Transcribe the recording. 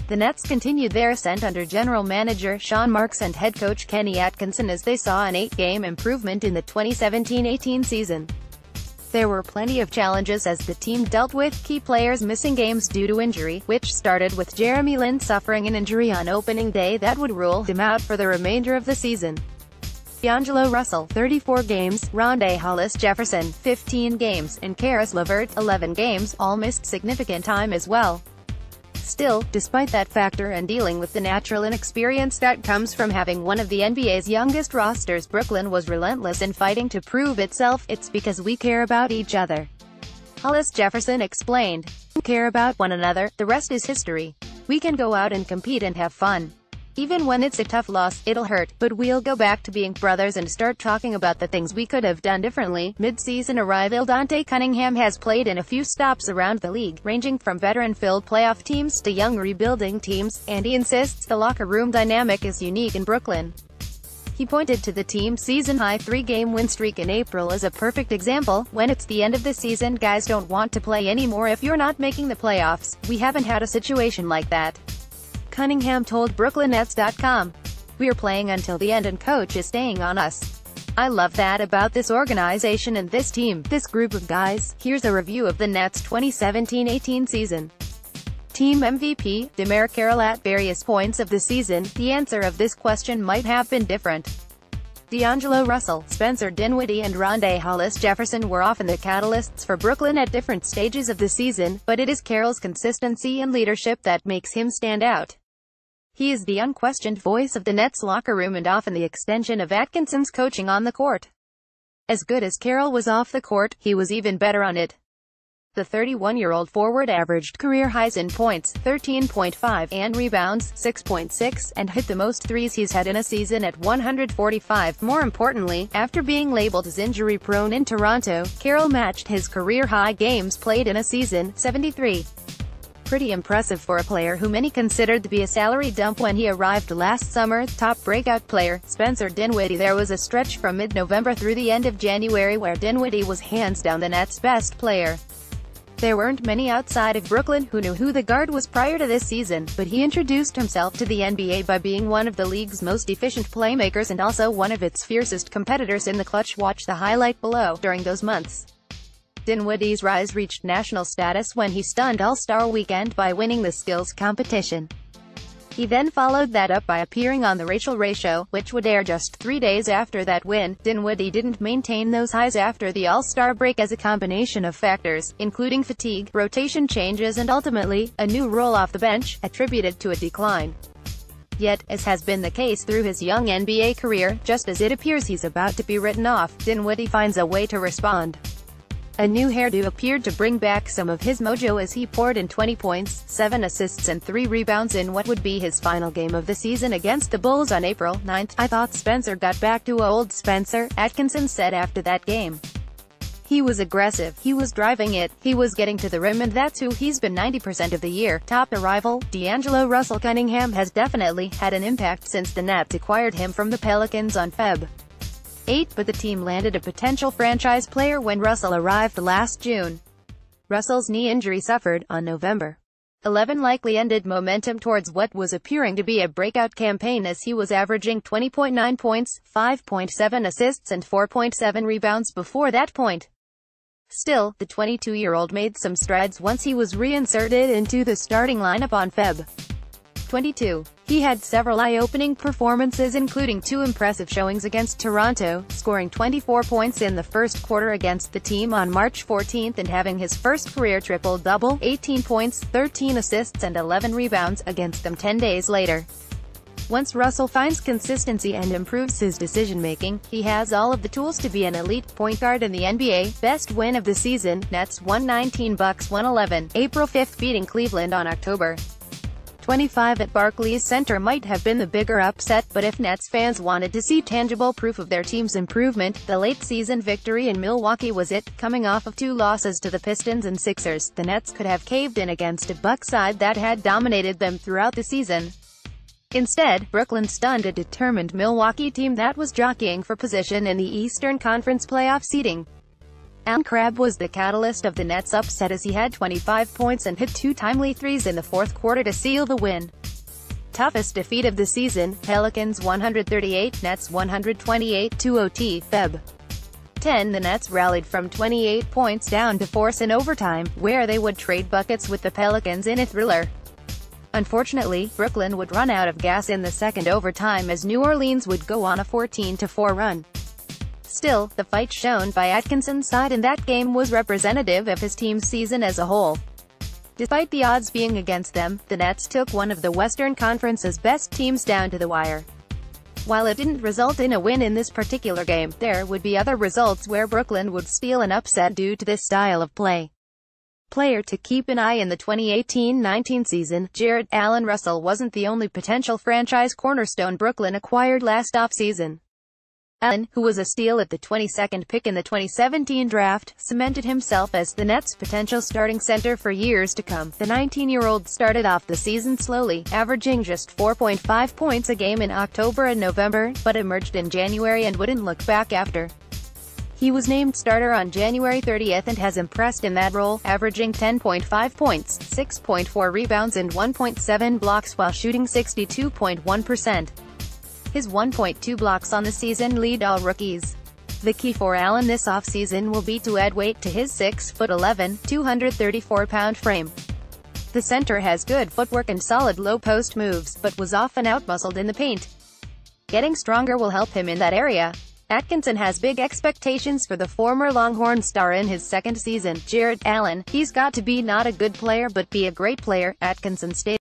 The Nets continued their ascent under general manager Sean Marks and head coach Kenny Atkinson as they saw an 8-game improvement in the 2017-18 season. There were plenty of challenges as the team dealt with key players missing games due to injury, which started with Jeremy Lin suffering an injury on opening day that would rule him out for the remainder of the season. D'Angelo Russell, 34 games, Rondae Hollis-Jefferson, 15 games, and Caris LeVert, 11 games, all missed significant time as well. Still, despite that factor and dealing with the natural inexperience that comes from having one of the NBA's youngest rosters, Brooklyn was relentless in fighting to prove itself. It's because we care about each other, Hollis-Jefferson explained. We care about one another, the rest is history. We can go out and compete and have fun. Even when it's a tough loss, it'll hurt, but we'll go back to being brothers and start talking about the things we could have done differently. Mid-season arrival Dante Cunningham has played in a few stops around the league, ranging from veteran-filled playoff teams to young rebuilding teams, and he insists the locker room dynamic is unique in Brooklyn. He pointed to the team's season-high 3-game win streak in April as a perfect example. When it's the end of the season, guys don't want to play anymore if you're not making the playoffs. We haven't had a situation like that, Cunningham told BrooklynNets.com. We're playing until the end and coach is staying on us. I love that about this organization and this team, this group of guys. Here's a review of the Nets' 2017-18 season. Team MVP, DeMar Carroll. At various points of the season, the answer of this question might have been different. D'Angelo Russell, Spencer Dinwiddie and Rondae Hollis-Jefferson were often the catalysts for Brooklyn at different stages of the season, but it is Carroll's consistency and leadership that makes him stand out. He is the unquestioned voice of the Nets locker room and often the extension of Atkinson's coaching on the court. As good as Carroll was off the court, he was even better on it. The 31-year-old forward averaged career highs in points, 13.5, and rebounds, 6.6, and hit the most threes he's had in a season at 145. More importantly, after being labeled as injury-prone in Toronto, Carroll matched his career-high games played in a season, 73. Pretty impressive for a player who many considered to be a salary dump when he arrived last summer. Top breakout player, Spencer Dinwiddie. There was a stretch from mid-November through the end of January where Dinwiddie was hands down the Nets' best player. There weren't many outside of Brooklyn who knew who the guard was prior to this season, but he introduced himself to the NBA by being one of the league's most efficient playmakers and also one of its fiercest competitors in the clutch. Watch the highlight below. During those months, Dinwiddie's rise reached national status when he stunned All-Star Weekend by winning the skills competition. He then followed that up by appearing on The Rachel Ray Show, which would air just 3 days after that win. Dinwiddie didn't maintain those highs after the All-Star break as a combination of factors, including fatigue, rotation changes and ultimately, a new role off the bench, attributed to a decline. Yet, as has been the case through his young NBA career, just as it appears he's about to be written off, Dinwiddie finds a way to respond. A new hairdo appeared to bring back some of his mojo as he poured in 20 points, 7 assists and 3 rebounds in what would be his final game of the season against the Bulls on April 9. I thought Spencer got back to old Spencer, Atkinson said after that game. He was aggressive, he was driving it, he was getting to the rim, and that's who he's been 90% of the year. Top arrival, D'Angelo Russell. Cunningham has definitely had an impact since the Nets acquired him from the Pelicans on Feb. 8, but the team landed a potential franchise player when Russell arrived last June. Russell's knee injury suffered on November 11 likely ended momentum towards what was appearing to be a breakout campaign as he was averaging 20.9 points, 5.7 assists and 4.7 rebounds before that point. Still, the 22-year-old made some strides once he was reinserted into the starting lineup on Feb. 22. He had several eye-opening performances including 2 impressive showings against Toronto, scoring 24 points in the first quarter against the team on March 14 and having his first career triple-double, 18 points, 13 assists and 11 rebounds, against them 10 days later. Once Russell finds consistency and improves his decision-making, he has all of the tools to be an elite point guard in the NBA. Best win of the season, Nets 119 Bucks 111, April 5 beating Cleveland on October 25 at Barclays Center might have been the bigger upset, but if Nets fans wanted to see tangible proof of their team's improvement, the late-season victory in Milwaukee was it. Coming off of 2 losses to the Pistons and Sixers, the Nets could have caved in against a Bucks side that had dominated them throughout the season. Instead, Brooklyn stunned a determined Milwaukee team that was jockeying for position in the Eastern Conference playoff seeding. Allen Crabbe was the catalyst of the Nets' upset as he had 25 points and hit 2 timely threes in the fourth quarter to seal the win. Toughest defeat of the season, Pelicans 138, Nets 128, 2 OT, Feb. 10. The Nets rallied from 28 points down to force an overtime, where they would trade buckets with the Pelicans in a thriller. Unfortunately, Brooklyn would run out of gas in the second overtime as New Orleans would go on a 14-4 run. Still, the fight shown by Atkinson's side in that game was representative of his team's season as a whole. Despite the odds being against them, the Nets took one of the Western Conference's best teams down to the wire. While it didn't result in a win in this particular game, there would be other results where Brooklyn would steal an upset due to this style of play. Player to keep an eye in the 2018-19 season, Jared Allen Russell wasn't the only potential franchise cornerstone Brooklyn acquired last offseason. Allen, who was a steal at the 22nd pick in the 2017 draft, cemented himself as the Nets' potential starting center for years to come. The 19-year-old started off the season slowly, averaging just 4.5 points a game in October and November, but emerged in January and wouldn't look back after. He was named starter on January 30th and has impressed in that role, averaging 10.5 points, 6.4 rebounds and 1.7 blocks while shooting 62.1%. His 1.2 blocks on the season lead all rookies. The key for Allen this offseason will be to add weight to his 6'11", 234-pound frame. The center has good footwork and solid low-post moves, but was often outmuscled in the paint. Getting stronger will help him in that area. Atkinson has big expectations for the former Longhorn star in his second season. Jared Allen, he's got to be not a good player but be a great player, Atkinson stated.